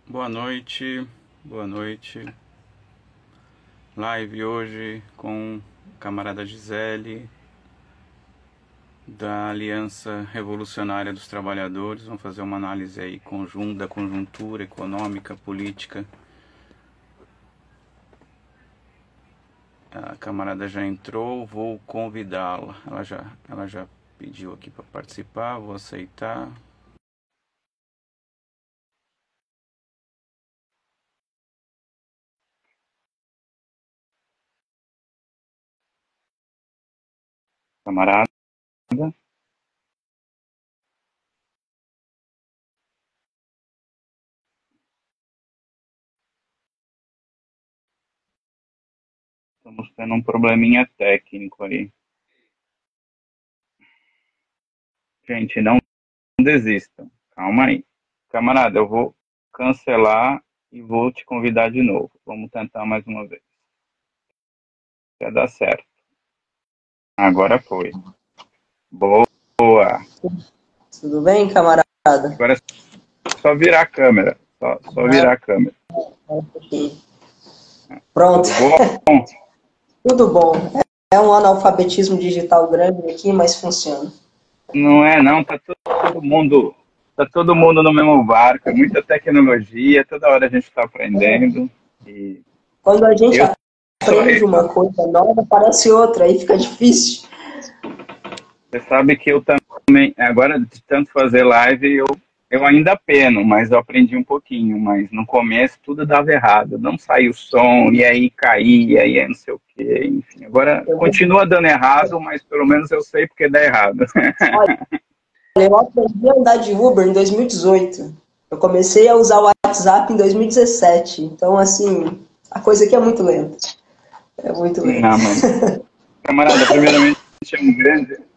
Boa noite, boa noite. Live hoje com a camarada Gisele, da Aliança Revolucionária dos Trabalhadores. Vamos fazer uma análise aí da conjuntura econômica, política. A camarada já entrou, vou convidá-la. Ela já pediu aqui para participar, vou aceitar. Camarada. Estamos tendo um probleminha técnico aí. Gente, não desistam. Calma aí. Camarada, eu vou cancelar e vou te convidar de novo. Vamos tentar mais uma vez. Vai dar certo. Agora foi. Boa. Tudo bem, camarada? Agora é só virar a câmera. Só virar a câmera. Pronto. Tudo bom? Tudo bom. É um analfabetismo digital grande aqui, mas funciona. Não é não, tá todo mundo no mesmo barco, é muita tecnologia, toda hora a gente está aprendendo. E quando a gente aprende uma coisa nova, parece outra, aí fica difícil. Você sabe que eu também, agora de tanto fazer live, eu ainda peno, mas eu aprendi um pouquinho, mas no começo tudo dava errado, não saía o som, e aí caía, e aí não sei o quê, enfim. Agora continua dando errado, mas pelo menos eu sei porque dá errado. Olha, eu aprendi a andar de Uber em 2018. Eu comecei a usar o WhatsApp em 2017. Então, assim, a coisa aqui é muito lenta. É muito lenta. Não, mano. Camarada, primeiramente,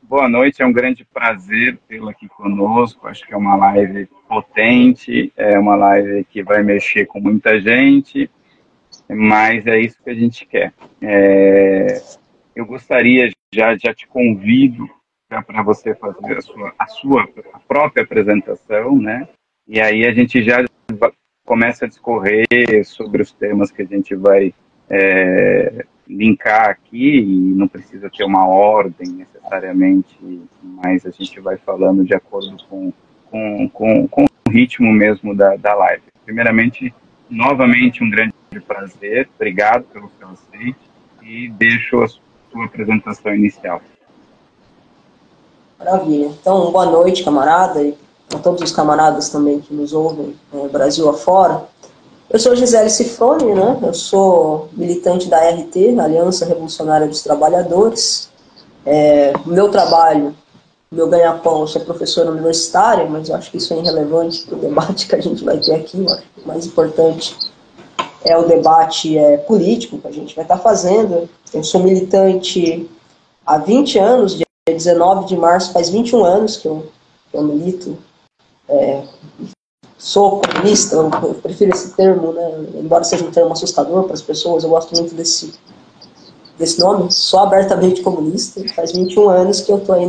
boa noite, é um grande prazer tê-lo aqui conosco. Acho que é uma live potente, é uma live que vai mexer com muita gente, mas é isso que a gente quer. Eu gostaria, já te convido para você fazer a própria apresentação, né? E aí a gente já começa a discorrer sobre os temas que a gente vai linkar aqui, e não precisa ter uma ordem necessariamente, mas a gente vai falando de acordo com o ritmo mesmo da live. Primeiramente, novamente, um grande prazer, obrigado pelo seu aceite, e deixo a sua apresentação inicial. Maravilha. Então, boa noite, camarada, e a todos os camaradas também que nos ouvem, Brasil afora. Eu sou Gisele Cifroni, né? Eu sou militante da ART, Aliança Revolucionária dos Trabalhadores. O meu trabalho, o meu ganha-pão, eu sou professora universitária, mas eu acho que isso é irrelevante para o debate que a gente vai ter aqui. Eu acho que o mais importante é o debate político que a gente vai estar fazendo. Eu sou militante há 20 anos, dia 19 de março, faz 21 anos que eu milito. Sou comunista, eu prefiro esse termo, né? Embora seja um termo assustador para as pessoas, eu gosto muito desse nome. Sou abertamente comunista, faz 21 anos que eu estou aí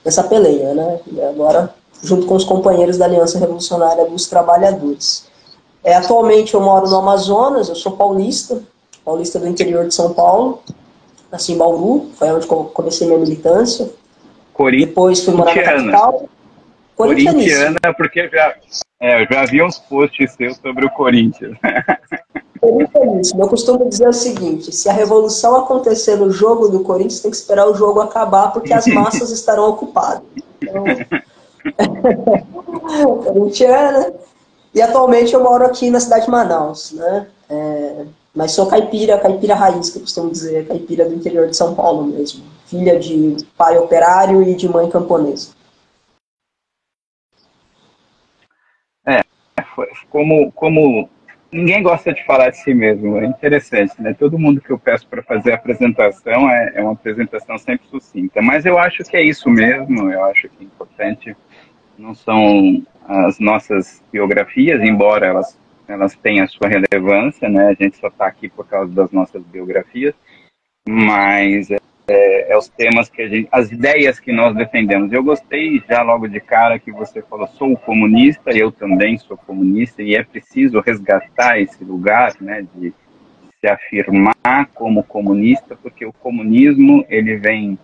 nessa peleia, né? E agora, junto com os companheiros da Aliança Revolucionária dos Trabalhadores. Atualmente eu moro no Amazonas, eu sou paulista do interior de São Paulo, nasci em Bauru, foi onde eu comecei minha militância. Depois fui morar na capital. Corintiana, porque eu já vi uns posts seus sobre o Corinthians. Eu costumo dizer o seguinte: se a revolução acontecer no jogo do Corinthians, tem que esperar o jogo acabar, porque as massas estarão ocupadas. Então, corintiana. E atualmente eu moro aqui na cidade de Manaus, né? Mas sou caipira raiz, que eu costumo dizer, caipira do interior de São Paulo mesmo. Filha de pai operário e de mãe camponesa. Como ninguém gosta de falar de si mesmo, é interessante, né? Todo mundo que eu peço para fazer a apresentação é uma apresentação sempre sucinta, mas eu acho que é isso mesmo, eu acho que é importante, não são as nossas biografias, embora elas tenham a sua relevância, né? A gente só está aqui por causa das nossas biografias, mas os temas as ideias que nós defendemos. Eu gostei já logo de cara que você falou, sou comunista, eu também sou comunista, e é preciso resgatar esse lugar, né, de se afirmar como comunista, porque o comunismo, ele vem,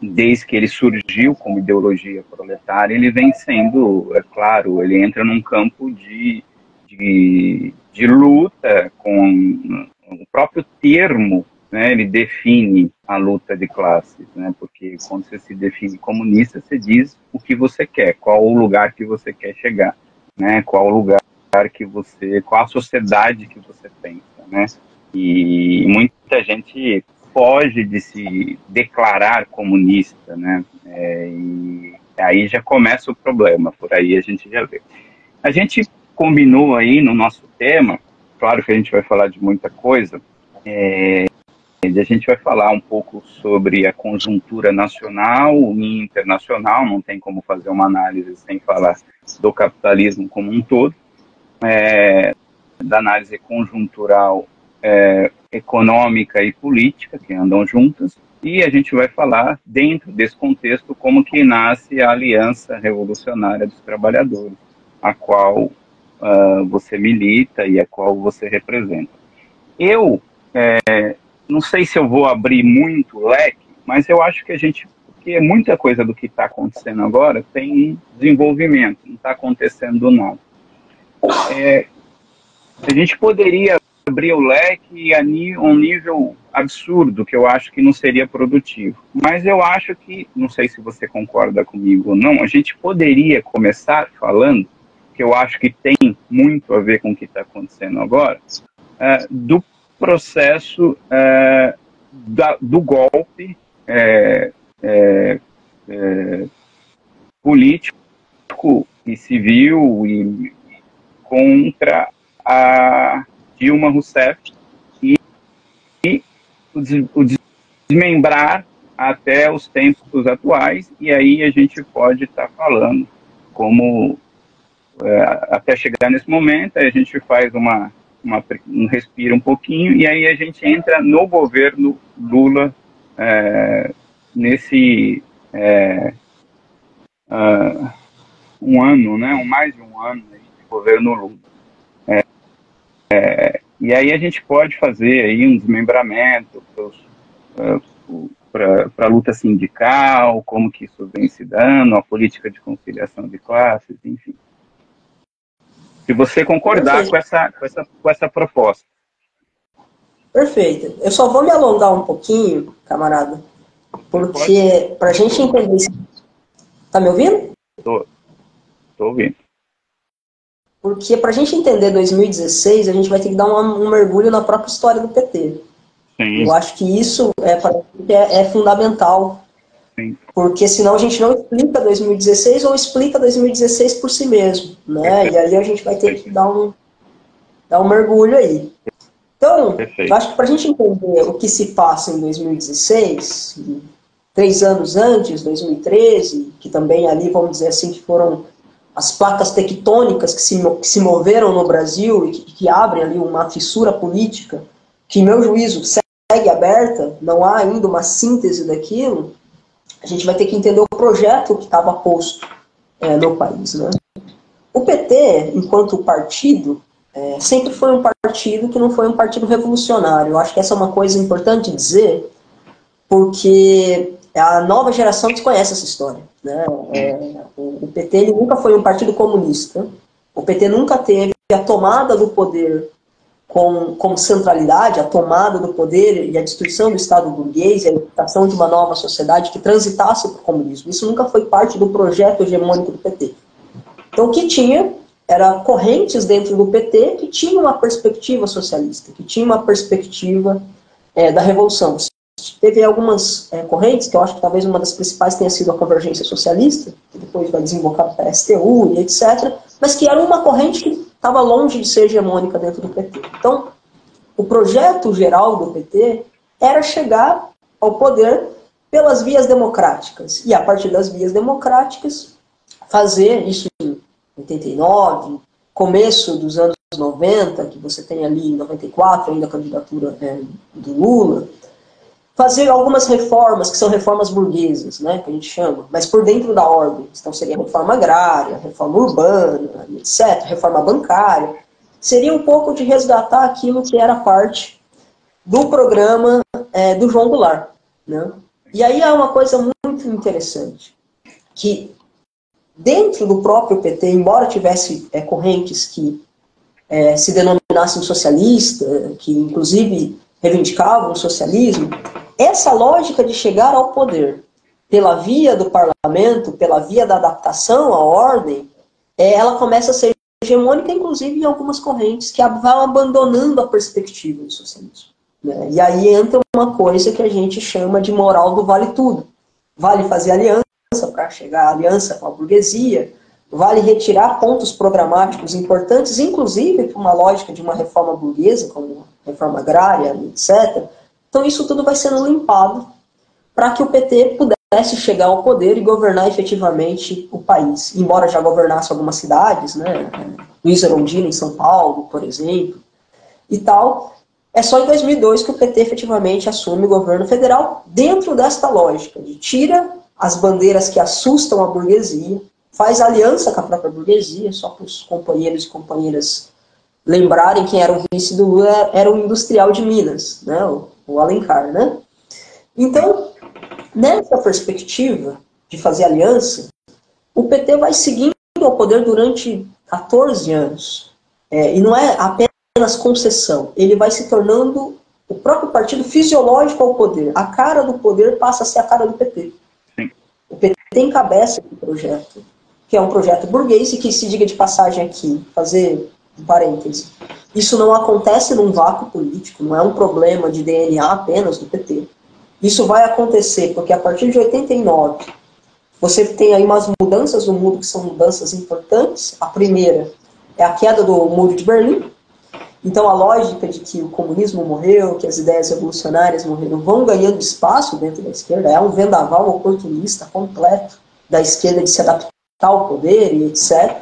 desde que ele surgiu como ideologia proletária, ele vem sendo, é claro, ele entra num campo de luta com o próprio termo, né, ele define a luta de classes, né, porque quando você se define comunista, você diz o que você quer, qual o lugar que você quer chegar, né, qual o lugar qual a sociedade que você pensa, né, e muita gente foge de se declarar comunista, né, e aí já começa o problema, por aí a gente já vê. A gente combinou aí no nosso tema, claro que a gente vai falar de muita coisa, a gente vai falar um pouco sobre a conjuntura nacional e internacional, não tem como fazer uma análise sem falar do capitalismo como um todo, da análise conjuntural, econômica e política, que andam juntas, e a gente vai falar, dentro desse contexto, como que nasce a Aliança Revolucionária dos Trabalhadores, a qual você milita e a qual você representa. Eu não sei se eu vou abrir muito o leque, mas eu acho que porque muita coisa do que está acontecendo agora tem desenvolvimento, não está acontecendo nada. A gente poderia abrir o leque a um nível absurdo, que eu acho que não seria produtivo. Mas eu acho que, não sei se você concorda comigo ou não, a gente poderia começar falando, que eu acho que tem muito a ver com o que está acontecendo agora, do processo do golpe político e civil e contra a Dilma Rousseff e o desmembrar até os tempos atuais, e aí a gente pode estar falando como até chegar nesse momento, aí a gente faz um respiro um pouquinho, e aí a gente entra no governo Lula nesse um ano, né, mais de um ano de governo Lula. E aí a gente pode fazer aí um desmembramento para a luta sindical, como que isso vem se dando, a política de conciliação de classes, enfim. Se você concordar com essa proposta. Perfeito. Eu só vou me alongar um pouquinho, camarada, porque para a gente entender isso... Tá me ouvindo? Tô ouvindo. Porque para a gente entender 2016, a gente vai ter que dar um mergulho na própria história do PT. Sim. Eu acho que isso é fundamental. Sim. Porque senão a gente não explica 2016 ou explica 2016 por si mesmo, né? E aí a gente vai ter que dar um mergulho aí. Então, eu acho que para a gente entender o que se passa em 2016, 3 anos antes, 2013, que também ali, vamos dizer assim, que foram as placas tectônicas que se moveram no Brasil e que abrem ali uma fissura política, que, em meu juízo, segue aberta, não há ainda uma síntese daquilo, a gente vai ter que entender o projeto que estava posto no país, né? O PT, enquanto partido, sempre foi um partido que não foi um partido revolucionário. Eu acho que essa é uma coisa importante dizer, porque a nova geração desconhece essa história, né? O PT ele nunca foi um partido comunista. O PT nunca teve a tomada do poder como centralidade, a tomada do poder e a destruição do Estado burguês e a implantação de uma nova sociedade que transitasse para o comunismo. Isso nunca foi parte do projeto hegemônico do PT. Então o que tinha era correntes dentro do PT que tinham uma perspectiva socialista, que tinham uma perspectiva da revolução. Teve algumas correntes, que eu acho que talvez uma das principais tenha sido a Convergência Socialista, que depois vai desembocar para a STU e etc., mas que era uma corrente que estava longe de ser hegemônica dentro do PT. Então, o projeto geral do PT era chegar ao poder pelas vias democráticas. E, a partir das vias democráticas, fazer isso em 89, começo dos anos 90, que você tem ali em 94 ainda a candidatura do Lula, fazer algumas reformas, que são reformas burguesas, né, que a gente chama, mas por dentro da ordem. Então seria reforma agrária, reforma urbana, etc., reforma bancária. Seria um pouco de resgatar aquilo que era parte do programa do João Goulart, né? E aí há uma coisa muito interessante, que dentro do próprio PT, embora tivesse correntes que se denominassem socialista, que inclusive reivindicavam o socialismo, essa lógica de chegar ao poder pela via do parlamento, pela via da adaptação à ordem, ela começa a ser hegemônica, inclusive em algumas correntes que vão abandonando a perspectiva do socialismo, né? E aí entra uma coisa que a gente chama de moral do vale tudo. Vale fazer aliança para chegar à aliança com a burguesia, vale retirar pontos programáticos importantes, inclusive para uma lógica de uma reforma burguesa, como reforma agrária, etc. Então isso tudo vai sendo limpado para que o PT pudesse chegar ao poder e governar efetivamente o país. Embora já governasse algumas cidades, né? Luiz Erundina em São Paulo, por exemplo, e tal. É só em 2002 que o PT efetivamente assume o governo federal dentro desta lógica de tira as bandeiras que assustam a burguesia, faz aliança com a própria burguesia, só para os companheiros e companheiras lembrarem quem era o vice do Lula, era o industrial de Minas, né, o Alencar, né? Então, nessa perspectiva de fazer aliança, o PT vai seguindo ao poder durante 14 anos. E não é apenas concessão, ele vai se tornando o próprio partido fisiológico ao poder. A cara do poder passa a ser a cara do PT. O PT encabeça esse projeto, que é um projeto burguês, e que, se diga de passagem aqui, fazer um parêntese, isso não acontece num vácuo político, não é um problema de DNA apenas do PT. Isso vai acontecer porque a partir de 89, você tem aí umas mudanças no mundo que são mudanças importantes. A primeira é a queda do Muro de Berlim. Então a lógica de que o comunismo morreu, que as ideias revolucionárias morreram, vão ganhando espaço dentro da esquerda. É um vendaval oportunista completo da esquerda de se adaptar ao poder e etc.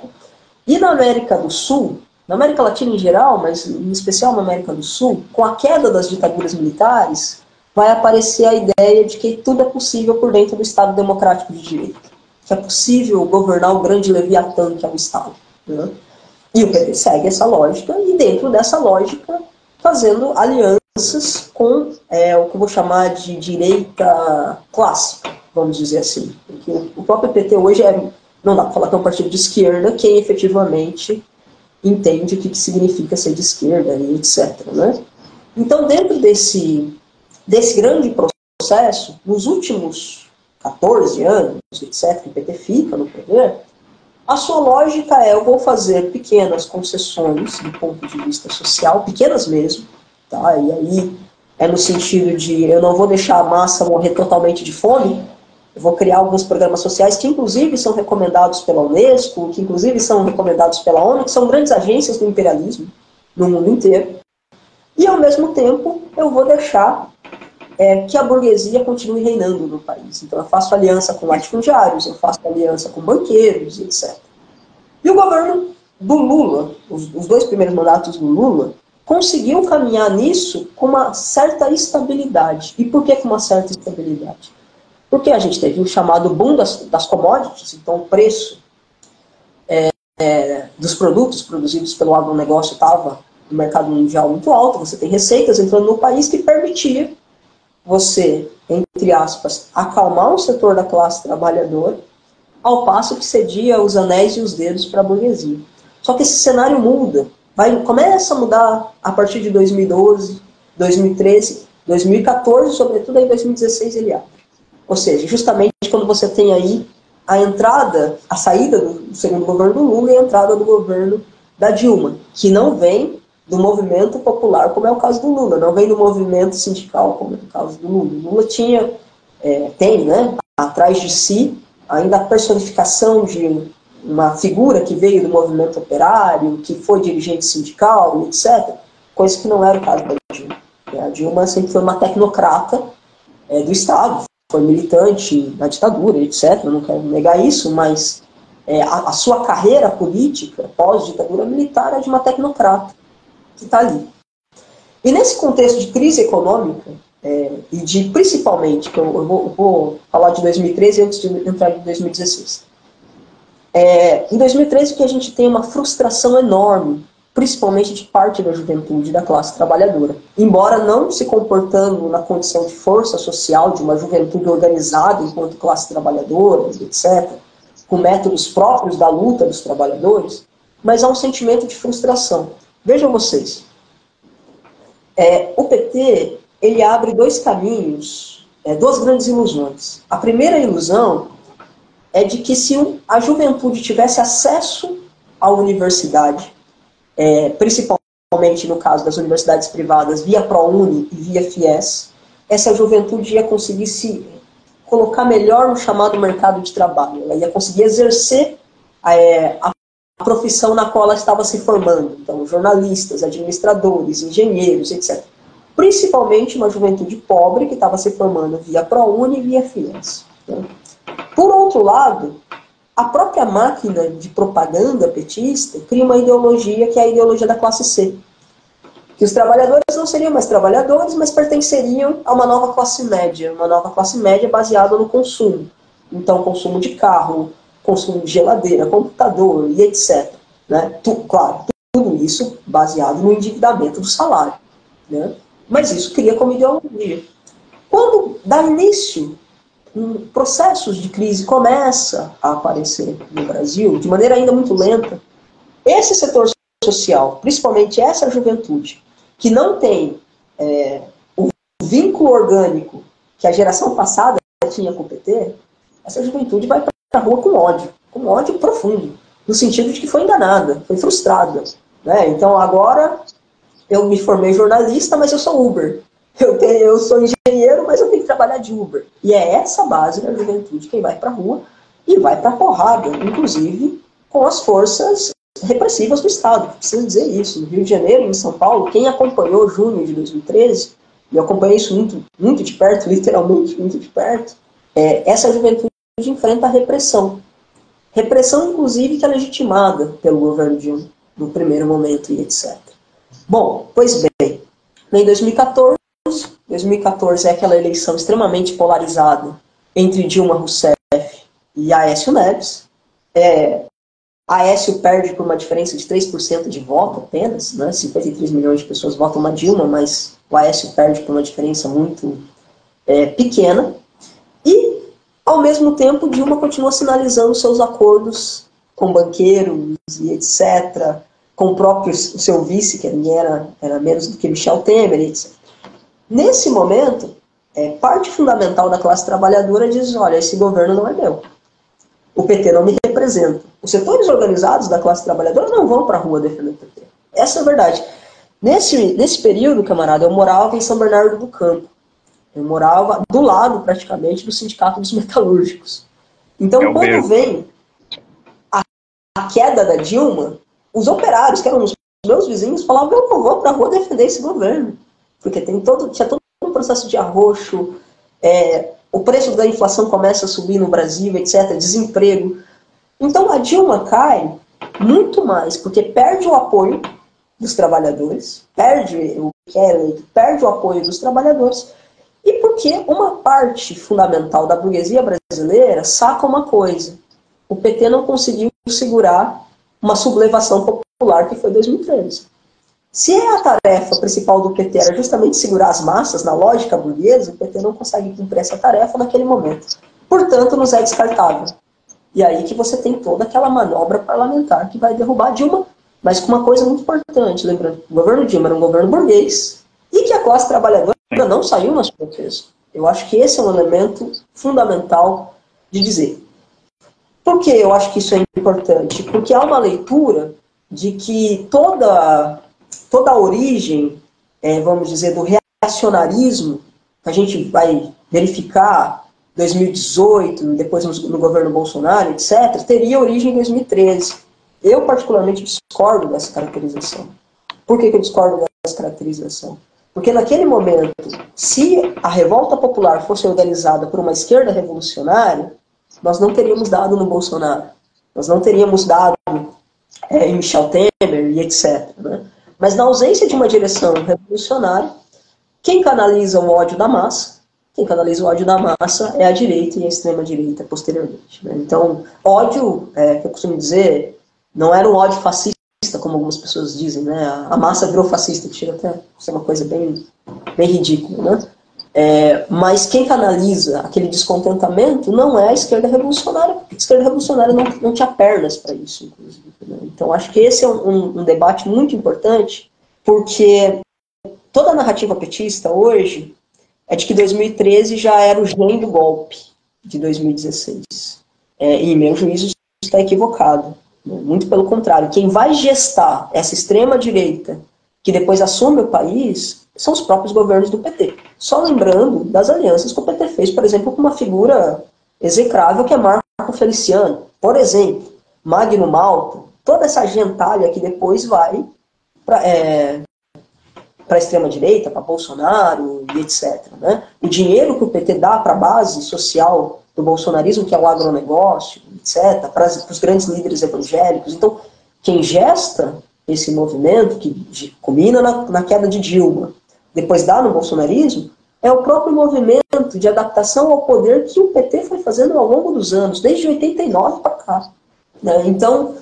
E na América do Sul, na América Latina em geral, mas em especial na América do Sul, com a queda das ditaduras militares, vai aparecer a ideia de que tudo é possível por dentro do Estado Democrático de Direito. Que é possível governar o grande leviatã que é o Estado, né? E o PT segue essa lógica, e dentro dessa lógica, fazendo alianças com o que eu vou chamar de direita clássica, vamos dizer assim. Porque o próprio PT hoje não dá para falar que é um partido de esquerda, quem efetivamente entende o que significa ser de esquerda e etc., né? Então, dentro desse grande processo, nos últimos 14 anos, etc., que o PT fica no poder, a sua lógica eu vou fazer pequenas concessões do ponto de vista social, pequenas mesmo, tá? E aí no sentido de eu não vou deixar a massa morrer totalmente de fome, eu vou criar alguns programas sociais que inclusive são recomendados pela Unesco, que inclusive são recomendados pela ONU, que são grandes agências do imperialismo no mundo inteiro. E ao mesmo tempo eu vou deixar que a burguesia continue reinando no país. Então eu faço aliança com latifundiários, eu faço aliança com banqueiros, etc. E o governo do Lula, os dois primeiros mandatos do Lula, conseguiu caminhar nisso com uma certa estabilidade. E por que com uma certa estabilidade? Porque a gente teve o chamado boom das commodities, então o preço dos produtos produzidos pelo agronegócio estava no mercado mundial muito alto, você tem receitas entrando no país que permitia você, entre aspas, acalmar o setor da classe trabalhadora, ao passo que cedia os anéis e os dedos para a burguesia. Só que esse cenário muda, começa a mudar a partir de 2012, 2013, 2014, sobretudo em 2016 ele abre. Ou seja, justamente quando você tem aí a saída do segundo governo do Lula e a entrada do governo da Dilma, que não vem do movimento popular, como é o caso do Lula, não vem do movimento sindical, como é o caso do Lula. O Lula tem, né, atrás de si, ainda a personificação de uma figura que veio do movimento operário, que foi dirigente sindical, etc., coisa que não era o caso da Dilma. A Dilma sempre foi uma tecnocrata do Estado, foi militante na ditadura, etc., não quero negar isso, mas a sua carreira política, pós-ditadura militar, é de uma tecnocrata que está ali. E nesse contexto de crise econômica, principalmente, que eu vou falar de 2013 antes de entrar em 2016. Em 2013 que a gente tem uma frustração enorme, principalmente de parte da juventude da classe trabalhadora. Embora não se comportando na condição de força social de uma juventude organizada enquanto classe trabalhadora, etc., com métodos próprios da luta dos trabalhadores, mas há um sentimento de frustração. Vejam vocês, o PT ele abre dois caminhos, duas grandes ilusões. A primeira ilusão é de que se a juventude tivesse acesso à universidade, principalmente no caso das universidades privadas, via ProUni e via FIES, essa juventude ia conseguir se colocar melhor no chamado mercado de trabalho. Ela ia conseguir exercer a profissão na qual ela estava se formando. Então, jornalistas, administradores, engenheiros, etc. Principalmente uma juventude pobre que estava se formando via ProUni e via FIES. Né? Por outro lado, a própria máquina de propaganda petista cria uma ideologia que é a ideologia da classe C. Que os trabalhadores não seriam mais trabalhadores, mas pertenceriam a uma nova classe média baseada no consumo. Então, consumo de carro, consumo de geladeira, computador e etc. Né? Claro, tudo isso baseado no endividamento do salário. Né? Mas isso cria como ideologia. Quando dá início, processos de crise começa a aparecer no Brasil, de maneira ainda muito lenta, esse setor social, principalmente essa juventude, que não tem o vínculo orgânico que a geração passada tinha com o PT, essa juventude vai para a rua com ódio profundo, no sentido de que foi enganada, foi frustrada. Né? Então agora eu me formei jornalista, mas eu sou Uber. Eu sou engenheiro, mas eu tenho que trabalhar de Uber. E é essa base da juventude quem vai para a rua e vai para a porrada, inclusive com as forças repressivas do Estado. Preciso dizer isso. No Rio de Janeiro e em São Paulo, quem acompanhou junho de 2013, e eu acompanhei isso muito, muito de perto, literalmente muito de perto, essa juventude enfrenta a repressão. Repressão, inclusive, que é legitimada pelo governo Dilma, no primeiro momento e etc. Bom, pois bem, em 2014 é aquela eleição extremamente polarizada entre Dilma Rousseff e Aécio Neves. Aécio perde por uma diferença de 3% de voto apenas, né? 53 milhões de pessoas votam na Dilma, mas o Aécio perde por uma diferença muito pequena. E, ao mesmo tempo, Dilma continua sinalizando seus acordos com banqueiros e etc., com o seu vice, que era menos do que Michel Temer, etc. Nesse momento, parte fundamental da classe trabalhadora diz, olha, esse governo não é meu. O PT não me representa. Os setores organizados da classe trabalhadora não vão para a rua defender o PT. Essa é a verdade. Nesse período, camarada, eu morava em São Bernardo do Campo. Eu morava do lado, praticamente, do Sindicato dos Metalúrgicos. Então, quando vem a queda da Dilma, os operários, que eram os meus vizinhos, falavam, eu não vou para a rua defender esse governo. Porque tinha todo um processo de arroxo, o preço da inflação começa a subir no Brasil, etc., desemprego. Então a Dilma cai muito mais porque perde o apoio dos trabalhadores, perde o apoio dos trabalhadores, e porque uma parte fundamental da burguesia brasileira saca uma coisa: o PT não conseguiu segurar uma sublevação popular que foi 2013. Se a tarefa principal do PT era justamente segurar as massas na lógica burguesa, o PT não consegue cumprir essa tarefa naquele momento. Portanto, nos é descartável. E aí que você tem toda aquela manobra parlamentar que vai derrubar a Dilma, mas com uma coisa muito importante, lembrando que o governo Dilma era um governo burguês e que a classe trabalhadora não saiu nas protestos. Eu acho que esse é um elemento fundamental de dizer. Por que eu acho que isso é importante? Porque há uma leitura de que toda a origem, vamos dizer, do reacionarismo, que a gente vai verificar 2018, depois no governo Bolsonaro, etc., teria origem em 2013. Eu, particularmente, discordo dessa caracterização. Por que eu discordo dessa caracterização? Porque naquele momento, se a revolta popular fosse organizada por uma esquerda revolucionária, nós não teríamos dado no Bolsonaro. Nós não teríamos dado em Michel Temer e etc., né? Mas na ausência de uma direção revolucionária, Quem canaliza o ódio da massa? Quem canaliza o ódio da massa é a direita e a extrema-direita, posteriormente. Né? Então, ódio, que eu costumo dizer, não era um ódio fascista, como algumas pessoas dizem, né? A massa virou fascista, que chega até a ser uma coisa bem ridícula, né? Mas quem canaliza aquele descontentamento não é a esquerda revolucionária, porque a esquerda revolucionária não tinha pernas para isso, inclusive. Né? Então, acho que esse é um debate muito importante, porque toda a narrativa petista hoje é de que 2013 já era o gênio do golpe de 2016. E, em meu juízo, isso está equivocado. Muito pelo contrário. Quem vai gestar essa extrema-direita que depois assume o país são os próprios governos do PT. Só lembrando das alianças que o PT fez, por exemplo, com uma figura execrável que é Marco Feliciano. Por exemplo, Magno Malta, toda essa gentalha que depois vai para a extrema-direita, para Bolsonaro e etc. Né? O dinheiro que o PT dá para a base social do bolsonarismo, que é o agronegócio, etc., para os grandes líderes evangélicos. Então, quem gesta esse movimento, que culmina na queda de Dilma, depois dá no bolsonarismo, é o próprio movimento de adaptação ao poder que o PT foi fazendo ao longo dos anos, desde 89 para cá. Né? Então,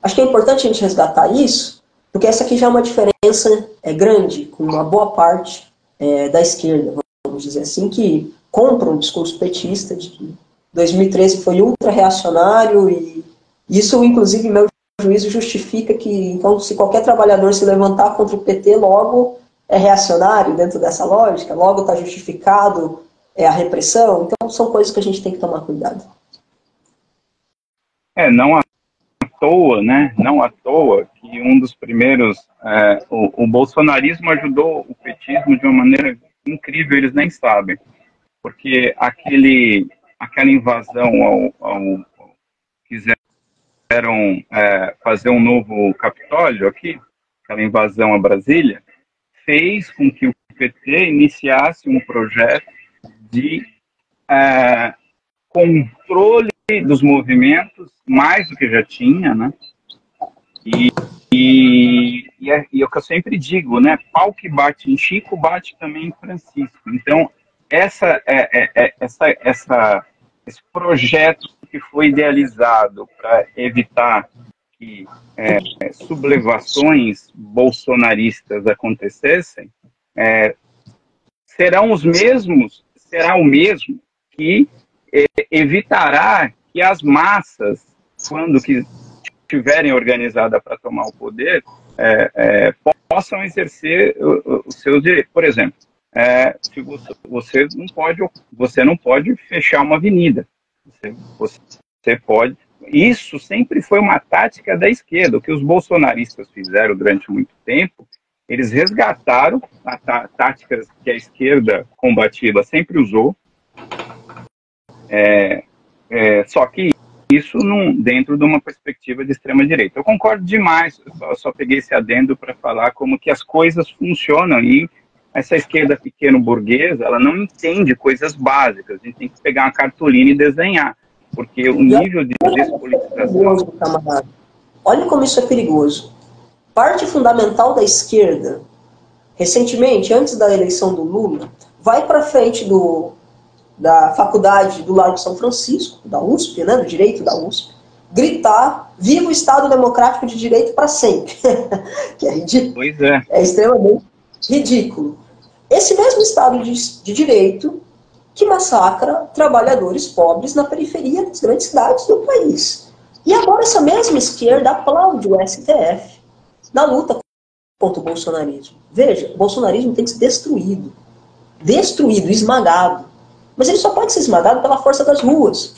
acho que é importante a gente resgatar isso, porque essa aqui já é uma diferença grande com uma boa parte da esquerda, vamos dizer assim, que compra um discurso petista de que 2013 foi ultra-reacionário e isso, inclusive, meu juízo justifica que, então, se qualquer trabalhador se levantar contra o PT, logo é reacionário dentro dessa lógica, logo está justificado a repressão. Então, são coisas que a gente tem que tomar cuidado. Não à toa, né? Não à toa que um dos primeiros... o bolsonarismo ajudou o petismo de uma maneira incrível, eles nem sabem. Porque aquela invasão quiseram fazer um novo Capitólio aqui, aquela invasão a Brasília, fez com que o PT iniciasse um projeto de controle dos movimentos, mais do que já tinha, né? E é o que eu sempre digo, né? Pau que bate em Chico, bate também em Francisco. Então, esse projeto que foi idealizado para evitar que sublevações bolsonaristas acontecessem, será o mesmo que evitará que as massas, quando que estiverem organizadas para tomar o poder, possam exercer os seus direitos. Por exemplo, se você não pode fechar uma avenida. Você pode. Isso sempre foi uma tática da esquerda. O que os bolsonaristas fizeram durante muito tempo, eles resgataram táticas que a esquerda combativa sempre usou, só que isso dentro de uma perspectiva de extrema-direita. Eu concordo demais, eu só peguei esse adendo para falar como que as coisas funcionam e essa esquerda pequeno-burguesa, ela não entende coisas básicas. A gente tem que pegar uma cartolina e desenhar, porque o nível de despolitização... Olha como isso é perigoso. Parte fundamental da esquerda, recentemente, antes da eleição do Lula, vai para frente da faculdade do Largo São Francisco, da USP, né, do Direito da USP, gritar: viva o Estado Democrático de Direito para sempre. Que é ridículo. Pois é. É extremamente ridículo. Esse mesmo Estado de Direito que massacra trabalhadores pobres na periferia das grandes cidades do país. E agora essa mesma esquerda aplaude o STF na luta contra o bolsonarismo. Veja, o bolsonarismo tem que ser destruído. Destruído, esmagado. Mas ele só pode ser esmagado pela força das ruas.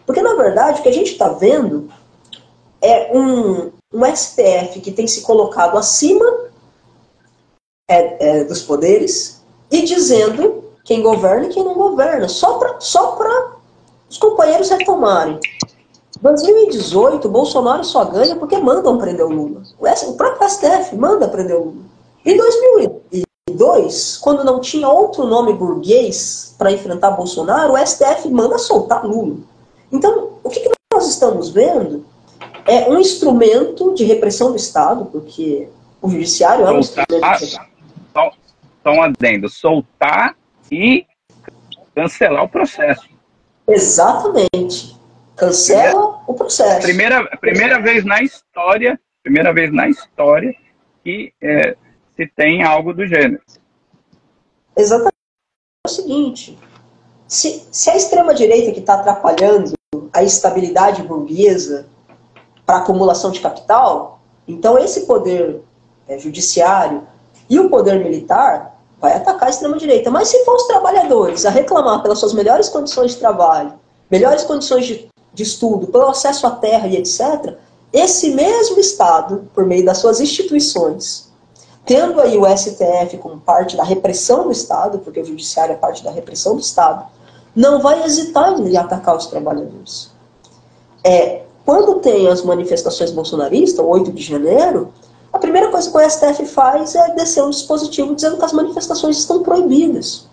Porque, na verdade, o que a gente está vendo é um STF que tem se colocado acima dos poderes e dizendo quem governa e quem não governa, só para os companheiros retomarem. Em 2018, o Bolsonaro só ganha porque mandam prender o Lula. O próprio STF manda prender o Lula. Em 2002, quando não tinha outro nome burguês para enfrentar Bolsonaro, o STF manda soltar Lula. Então, o que nós estamos vendo é um instrumento de repressão do Estado, porque o judiciário é um instrumento de repressão. só um adendo, soltar e cancelar o processo. Exatamente. Cancela o processo. Primeira vez na história que se tem algo do gênero. Exatamente. É o seguinte, se a extrema-direita que está atrapalhando a estabilidade burguesa para acumulação de capital, então esse poder judiciário e o poder militar vai atacar a extrema-direita. Mas se for os trabalhadores a reclamar pelas suas melhores condições de trabalho, melhores condições de estudo, pelo acesso à terra e etc., esse mesmo Estado, por meio das suas instituições, tendo aí o STF como parte da repressão do Estado, porque o judiciário é parte da repressão do Estado, não vai hesitar em atacar os trabalhadores. Quando tem as manifestações bolsonaristas, 8 de janeiro, a primeira coisa que o STF faz é descer um dispositivo dizendo que as manifestações estão proibidas.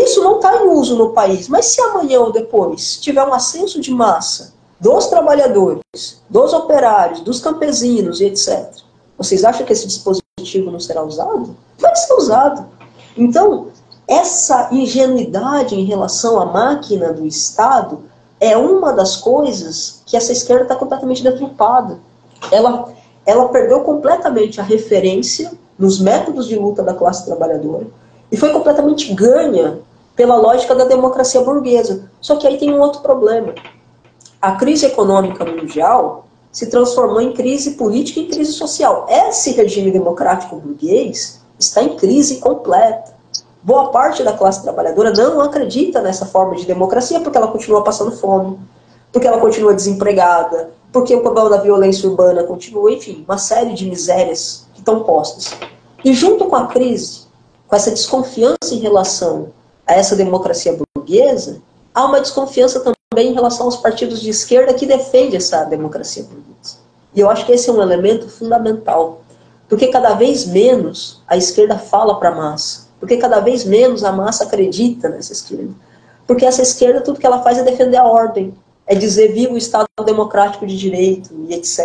Isso não está em uso no país, mas se amanhã ou depois tiver um ascenso de massa dos trabalhadores, dos operários, dos campesinos e etc., vocês acham que esse dispositivo não será usado? Vai ser usado. Então, essa ingenuidade em relação à máquina do Estado é uma das coisas que essa esquerda está completamente deturpada. Ela perdeu completamente a referência nos métodos de luta da classe trabalhadora e foi completamente ganha pela lógica da democracia burguesa. Só que aí tem um outro problema. A crise econômica mundial se transformou em crise política e em crise social. Esse regime democrático burguês está em crise completa. Boa parte da classe trabalhadora não acredita nessa forma de democracia porque ela continua passando fome, porque ela continua desempregada, porque o problema da violência urbana continua, enfim, uma série de misérias que estão postas. E junto com a crise, com essa desconfiança em relação a essa democracia burguesa, há uma desconfiança também em relação aos partidos de esquerda que defendem essa democracia burguesa. E eu acho que esse é um elemento fundamental, porque cada vez menos a esquerda fala para a massa, porque cada vez menos a massa acredita nessa esquerda. Porque essa esquerda, tudo que ela faz é defender a ordem, é dizer viva o Estado democrático de direito e etc.